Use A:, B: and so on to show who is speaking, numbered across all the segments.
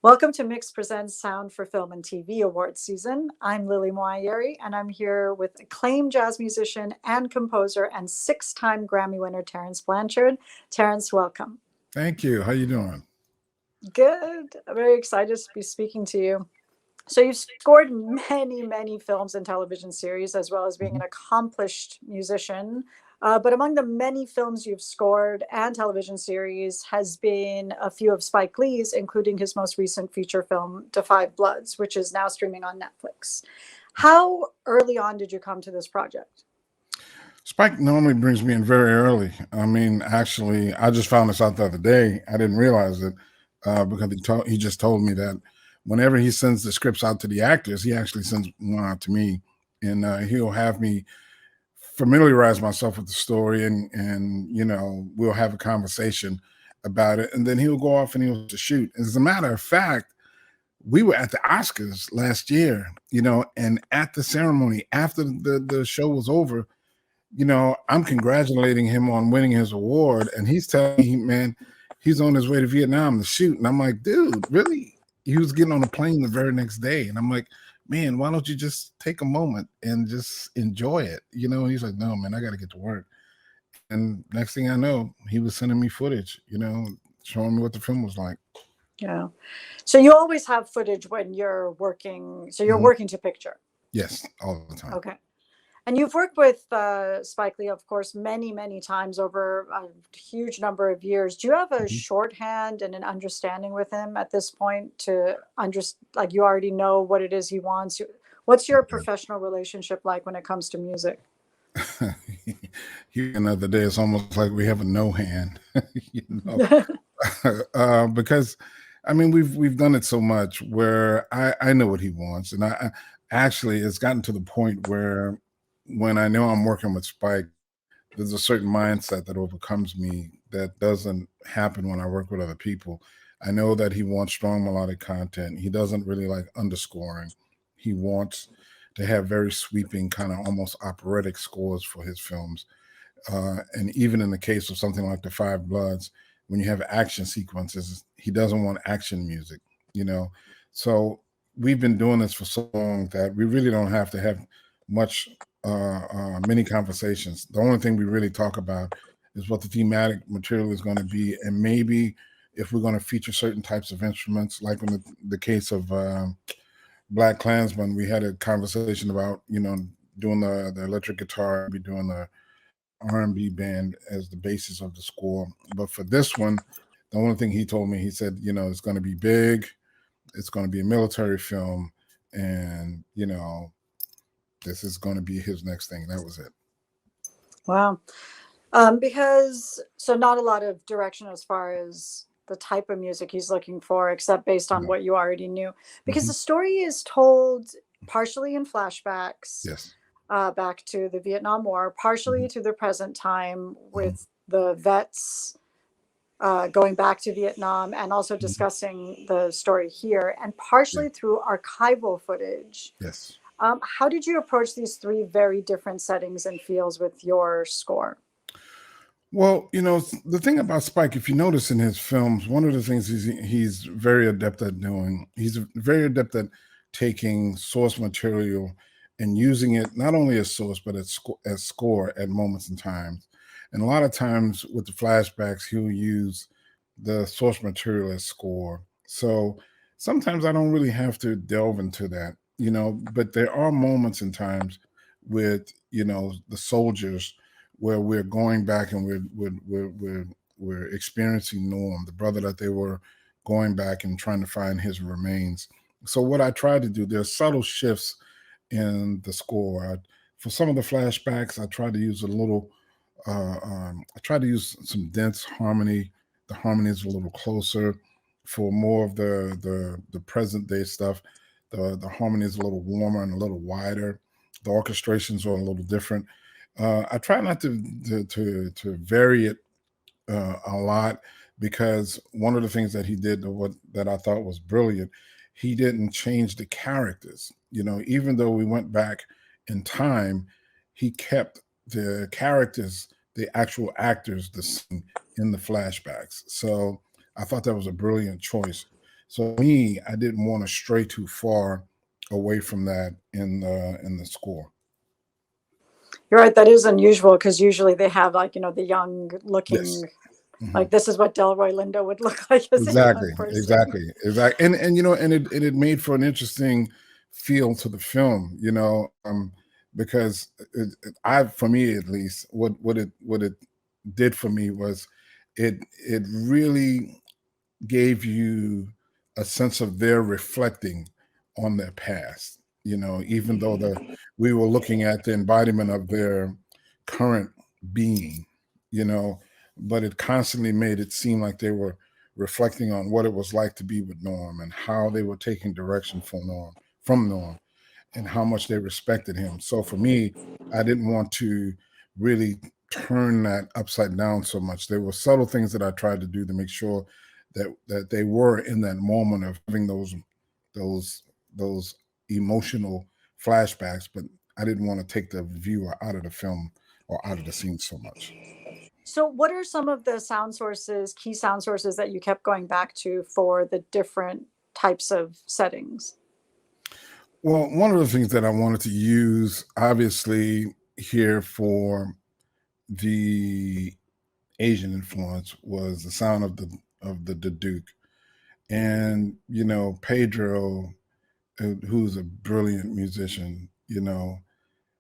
A: Welcome to Mix Presents Sound for Film and TV Awards season. I'm Lily Moayeri, and I'm here with acclaimed jazz musician and composer and six-time Grammy winner Terence Blanchard. Terence, welcome.
B: Thank you. How you doing?
A: Good. I'm very excited to be speaking to you. So you've scored many films and television series, as well as being
B: Mhm.
A: an accomplished musician. But among the many films you've scored and television series has been a few of Spike Lee's, including his most recent feature film, *Da 5 Bloods*, which is now streaming on Netflix. How early on did you come to this project?
B: Spike normally brings me in very early. I mean, actually, I just found this out the other day. I didn't realize it because he just told me that whenever he sends the scripts out to the actors, he actually sends one out to me, and he'll have me familiarize myself with the story, and we'll have a conversation about it, and then he'll go off and he'll shoot. As a matter of fact, we were at the Oscars last year, and at the ceremony after the show was over, I'm congratulating him on winning his award, and he's telling me, man, he's on his way to Vietnam to shoot. And I'm like, dude, really? He was getting on a plane the very next day. And I'm like, man, why don't you just take a moment and just enjoy it? He's like, no, man, I got to get to work. And next thing I know, he was sending me footage, showing me what the film was like.
A: Yeah. So you always have footage when you're working. So you're
B: Mhm.
A: working to picture.
B: Yes, all the time.
A: Okay. And you've worked with Spike Lee, of course, many times over a huge number of years. Do you have a
B: Mhm.
A: shorthand and an understanding with him at this point to understand, like you already know what it is he wants? What's your professional relationship like when it comes to music?
B: Another day, it's almost like we have a no hand, you know, because I mean we've done it so much where I know what he wants, and I actually it's gotten to the point where when I know I'm working with Spike, there's a certain mindset that overcomes me that doesn't happen when I work with other people. I know that he wants strong melodic content. He doesn't really like underscoring. He wants to have very sweeping, kind of almost operatic scores for his films. And even in the case of something like The Five Bloods, when you have action sequences, he doesn't want action music, you know. So we've been doing this for so long that we really don't have to have much, many conversations. The only thing we really talk about is what the thematic material is going to be, and maybe if we're going to feature certain types of instruments, like in the case of Black Klansman, we had a conversation about doing the electric guitar, be doing the R&B band as the basis of the score. But for this one, the only thing he told me, he said, it's going to be big, it's going to be a military film, and this is going to be his next thing. That was it.
A: Wow. Because so not a lot of direction as far as the type of music he's looking for, except based on
B: No.
A: what you already knew. Because
B: Hmm.
A: the story is told partially in flashbacks
B: Yes.
A: back to the Vietnam War, partially
B: Hmm.
A: to the present time
B: Hmm.
A: with the vets going back to Vietnam and also
B: Hmm.
A: discussing the story here, and
B: Yeah.
A: partially through archival footage.
B: Yes.
A: How did you approach these three very different settings and feels with your score?
B: Well, the thing about Spike, if you notice in his films, one of the things he's very adept at doing, he's very adept at taking source material and using it not only as source but as score at moments in time. And a lot of times with the flashbacks, he'll use the source material as score. So sometimes I don't really have to delve into that, but there are moments and times with the soldiers where we're going back and we're experiencing Norm, the brother that they were going back and trying to find his remains. So what I try to do, there's subtle shifts in the score. For some of the flashbacks, I try to use a little. I try to use some dense harmony. The harmony is a little closer. For more of the present day stuff, the harmony is a little warmer and a little wider. The orchestrations are a little different. I try not to vary it a lot, because one of the things that he did that I thought was brilliant, he didn't change the characters. Even though we went back in time, he kept the characters, the actual actors, the same in the flashbacks. So I thought that was a brilliant choice. So me, I didn't want to stray too far away from that in the score.
A: You're right. That is unusual because usually they have like, the young
B: Yes.
A: looking,
B: Mhm.
A: like this is what Delroy Lindo would look like as a
B: Exactly,
A: young person.
B: exactly, exactly, and it made for an interesting feel to the film, because I, for me at least, what it did for me was it really gave you a sense of their reflecting on their past. Even though we were looking at the embodiment of their current being, you know, but it constantly made it seem like they were reflecting on what it was like to be with Norm and how they were taking direction from Norm, and how much they respected him. So for me, I didn't want to really turn that upside down so much. There were subtle things that I tried to do to make sure that they were in that moment of having those those emotional flashbacks, but I didn't want to take the viewer out of the film or out of the scene so much.
A: So, what are some of the sound sources, key sound sources that you kept going back to for the different types of settings?
B: Well, one of the things that I wanted to use, obviously, here for the Asian influence was the sound of the Duke, and Pedro, who's a brilliant musician.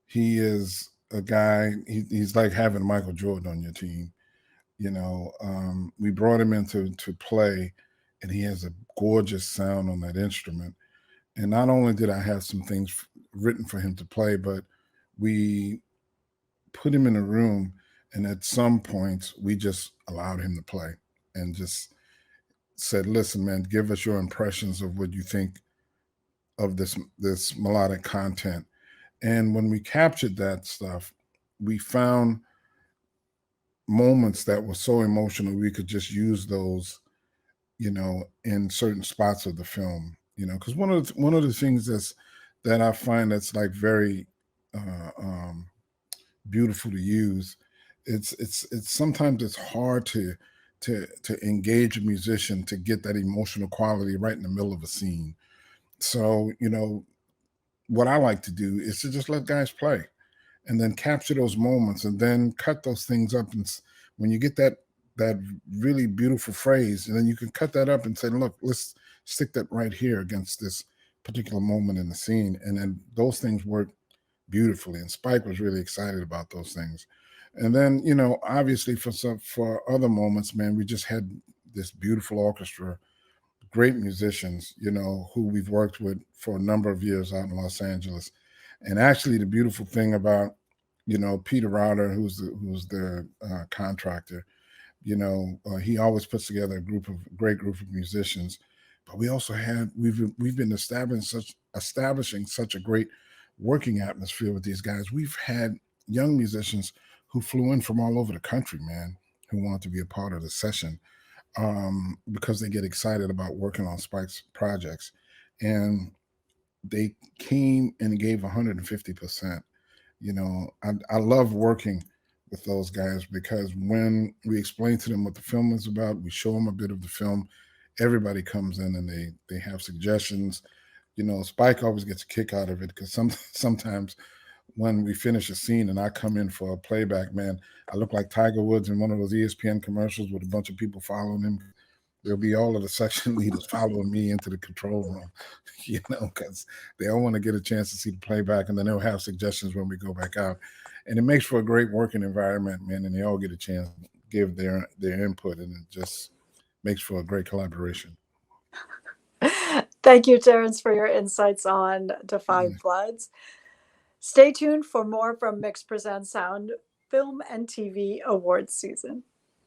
B: He is a guy. He's like having Michael Jordan on your team. We brought him in to play, and he has a gorgeous sound on that instrument. And not only did I have some things written for him to play, but we put him in a room, and at some points we just allowed him to play and just said, "Listen, man, give us your impressions of what you think of this melodic content." And when we captured that stuff, we found moments that were so emotional we could just use those, in certain spots of the film. Because one of the things that I find that's like very beautiful to use. It's sometimes it's hard to engage a musician to get that emotional quality right in the middle of a scene. So what I like to do is to just let guys play and then capture those moments and then cut those things up. And when you get that really beautiful phrase, and then you can cut that up and say, look, let's stick that right here against this particular moment in the scene, and then those things work beautifully. And Spike was really excited about those things. And then, obviously for other moments, man, we just had this beautiful orchestra, great musicians, who we've worked with for a number of years out in Los Angeles. And actually, the beautiful thing about, Peter Rauder, who's the contractor, he always puts together a great group of musicians. But we've been establishing such a great working atmosphere with these guys. We've had young musicians who flew in from all over the country, man, who want to be a part of the session, because they get excited about working on Spike's projects, and they came and gave 150%. I love working with those guys because when we explain to them what the film is about, we show them a bit of the film. Everybody comes in and they have suggestions. Spike always gets a kick out of it because sometimes when we finish a scene and I come in for a playback, man, I look like Tiger Woods in one of those ESPN commercials with a bunch of people following him. There'll be all of the section leaders following me into the control room, because they all want to get a chance to see the playback, and then they'll have suggestions when we go back out. And it makes for a great working environment, man, and they all get a chance to give their input, and it just makes for a great collaboration.
A: Thank you, Terence, for your insights on To Five Bloods. Stay tuned for more from Mix Presents Sound Film and TV Awards season.